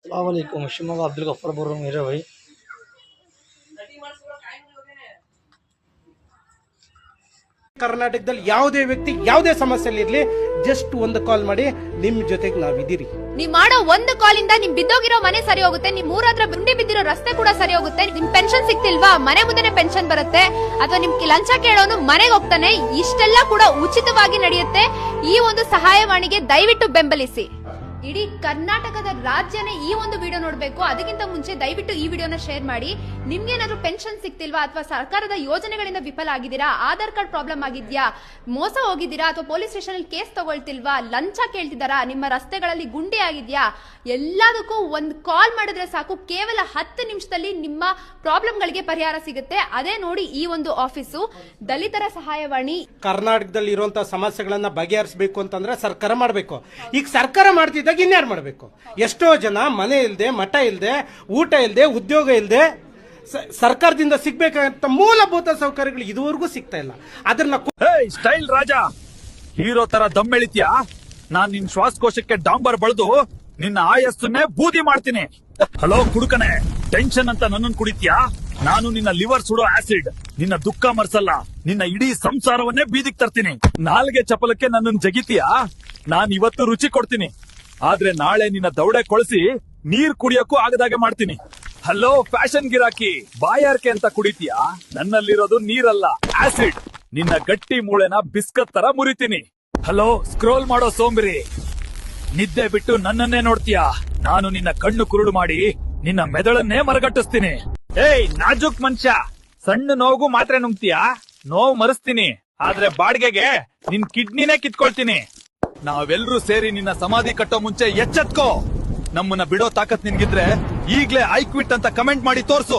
अस्सलामुअलैकुम शिवमोगा अब्दुल गफ्फार बोल रहा हूँ मेरे भाई। ಕರ್ನಾಟಕದಲ್ಲಿ ಯಾವುದೇ ವ್ಯಕ್ತಿ ಯಾವುದೇ ಸಮಸ್ಯೆಲಿರ್ಲಿ ಜಸ್ಟ್ ಒಂದು ಕಾಲ್ ಮಾಡಿ, ನಿಮ್ ಜೊತೆಗೆ ನಾವಿದ್ದೀರಿ. ನೀವ್ ಮಾಡೋ ಒಂದು ಕಾಲಿಂದ ನಿಮ್ ಬಿದ್ದೋಗಿರೋ ಮನೆ ಸರಿ ಹೋಗುತ್ತೆ, ನಿಮ್ ಊರತ್ರ ಗುಂಡಿ ಬಿದ್ದಿರೋ ರಸ್ತೆ ಕೂಡ ಸರಿ ಹೋಗುತ್ತೆ. ನಿಮ್ ಪೆನ್ಷನ್ ಸಿಗ್ತಿಲ್ವಾ, ಮನೆ ಮುಂದೆನೆ ಪೆನ್ಷನ್ ಬರುತ್ತೆ. ಅಥವಾ ನಿಮ್ ಲಂಚ ಕೇಳೋನು ಮನೆಗೆ ಹೋಗ್ತಾನೆ. ಇಷ್ಟೆಲ್ಲ ಕೂಡ ಉಚಿತವಾಗಿ ನಡೆಯುತ್ತೆ. ಈ ಒಂದು ಸಹಾಯವಾಣಿಗೆ ದಯವಿಟ್ಟು ಬೆಂಬಲಿಸಿ. ಇಡೀ ಕರ್ನಾಟಕದ ರಾಜ್ಯನೇ ಈ ಒಂದು ವಿಡಿಯೋ ನೋಡ್ಬೇಕು. ಅದಕ್ಕಿಂತ ಮುಂಚೆ ದಯವಿಟ್ಟು ಈ ವಿಡಿಯೋನ ಶೇರ್ ಮಾಡಿ. ನಿಮ್ಗೇನಾದ್ರೂ ಪೆನ್ಷನ್ ಸಿಗ್ತಿಲ್ವಾ, ಅಥವಾ ಸರ್ಕಾರದ ಯೋಜನೆಗಳಿಂದ ವಿಫಲ ಆಗಿದ್ದೀರಾ, ಆಧಾರ್ ಕಾರ್ಡ್ ಪ್ರಾಬ್ಲಮ್ ಆಗಿದ್ಯಾ, ಮೋಸ ಹೋಗಿದ್ದೀರಾ, ಅಥವಾ ಪೊಲೀಸ್ ಸ್ಟೇಷನ್ ಅಲ್ಲಿ ಕೇಸ್ ತಗೊಳ್ತಿಲ್ವಾ, ಲಂಚ ಕೇಳ್ತಿದಾರಾ, ನಿಮ್ಮ ರಸ್ತೆಗಳಲ್ಲಿ ಗುಂಡಿ ಆಗಿದ್ಯಾ, ಎಲ್ಲದಕ್ಕೂ ಒಂದು ಕಾಲ್ ಮಾಡಿದ್ರೆ ಸಾಕು. ಕೇವಲ 10 ನಿಮಿಷದಲ್ಲಿ ನಿಮ್ಮ ಪ್ರಾಬ್ಲಮ್ ಗಳಿಗೆ ಪರಿಹಾರ ಸಿಗುತ್ತೆ. ಅದೇ ನೋಡಿ ಈ ಒಂದು ಆಫೀಸು, ದಲಿತರ ಸಹಾಯವಾಣಿ. ಕರ್ನಾಟಕದಲ್ಲಿ ಇರುವಂತಹ ಸಮಸ್ಯೆಗಳನ್ನ ಬಗೆಹರಿಸಬೇಕು ಅಂತಂದ್ರೆ ಸರ್ಕಾರ ಮಾಡಬೇಕು. ಈಗ ಸರ್ಕಾರ ಮಾಡ್ತಿದ್ದಾಗ ಇನ್ಯಾರು ಮಾಡಬೇಕು? ಎಷ್ಟೋ ಜನ ಮನೆ ಇಲ್ಲದೆ, ಮಠ ಇಲ್ಲದೆ, ಊಟ ಇಲ್ಲದೆ, ಉದ್ಯೋಗ ಇಲ್ಲದೆ, ಸರ್ಕಾರದಿಂದ ಸಿಗ್ಬೇಕಾದಂತ ಮೂಲಭೂತ ಸೌಕರ್ಯಗಳು ಇದುವರೆಗೂ ಸಿಗ್ತಾ ಇಲ್ಲ. ಅದನ್ನ ಸ್ಟೈಲ್ ರಾಜ ಹೀರೋ ತರ ದಮ್ ಎಳಿತ್ಯಾ? ನಾನ್ ನಿನ್ ಶ್ವಾಸಕೋಶಕ್ಕೆ ಡಾಂಬರ್ ಬಳ್ದು ನಿನ್ನ ಆಯಸ್ಸನ್ನೇ ಬೂದಿ ಮಾಡ್ತೀನಿ. ಹಲೋ ಕುಡುಕನೆ, ಟೆನ್ಷನ್ ಅಂತ ನನ್ನನ್ನು ಕುಡಿತ್ಯಾ? ನಾನು ನಿನ್ನ ಲಿವರ್ ಸುಡೋ ಆಸಿಡ್, ನಿನ್ನ ದುಃಖ ಮರ್ಸಲ್ಲ, ನಿನ್ನ ಇಡೀ ಸಂಸಾರವನ್ನೇ ಬೀದಿಗೆ ತರ್ತೀನಿ. ನಾಲ್ಗೆ ಚಪಲಕ್ಕೆ ನನ್ನನ್ನು ಜಗಿತೀಯಾ? ನಾನ್ ಇವತ್ತು ರುಚಿ ಕೊಡ್ತೀನಿ, ಆದ್ರೆ ನಾಳೆ ನಿನ್ನ ದೌಡೆ ಕೊಳಿಸಿ ನೀರ್ ಕುಡಿಯೋಕ್ಕೂ ಆಗದಾಗೆ ಮಾಡ್ತೀನಿ. ಹಲೋ ಫ್ಯಾಷನ್ ಗಿರಾಕಿ, ಬಾಯಾರ್ಕೆ ಅಂತ ಕುಡಿತೀಯಾ? ನನ್ನಲ್ಲಿರೋದು ನೀರಲ್ಲ, ಆಸಿಡ್. ನಿನ್ನ ಗಟ್ಟಿ ಮೂಳೆನ ಬಿಸ್ಕತ್ ತರ ಮುರಿತೀನಿ. ಹಲೋ ಸ್ಕ್ರೋಲ್ ಮಾಡೋ ಸೋಂಬೇರಿ, ನಿದ್ದೆ ಬಿಟ್ಟು ನನ್ನನ್ನೇ ನೋಡ್ತೀಯಾ? ನಾನು ನಿನ್ನ ಕಣ್ಣು ಕುರುಡು ಮಾಡಿ ನಿನ್ನ ಮೆದುಳನ್ನೇ ಮರಗಟ್ಟಿಸ್ತೀನಿ. ಏಯ್ ನಾಜುಕ್ ಮನುಷ್ಯ, ಸಣ್ಣ ನೋವು ಮಾತ್ರೆ ನುಂಗ್ತೀಯಾ? ನೋವು ಮರೆಸ್ತೀನಿ, ಆದ್ರೆ ಬಾಡ್ಗೆಗೆ ನಿನ್ ಕಿಡ್ನಿನೇ ಕಿತ್ಕೊಳ್ತೀನಿ. ನಾವೆಲ್ಲರೂ ಸೇರಿ ನಿನ್ನ ಸಮಾಧಿ ಕಟ್ಟೋ ಮುಂಚೆ ಎಚ್ಚೆತ್ಕೋ. ನಮ್ಮನ್ನ ಬಿಡೋ ತಾಕತ್ ನಿನ್ಗಿದ್ರೆ ಈಗ್ಲೇ ಐ ಕ್ವಿಟ್ ಅಂತ ಕಮೆಂಟ್ ಮಾಡಿ ತೋರ್ಸು.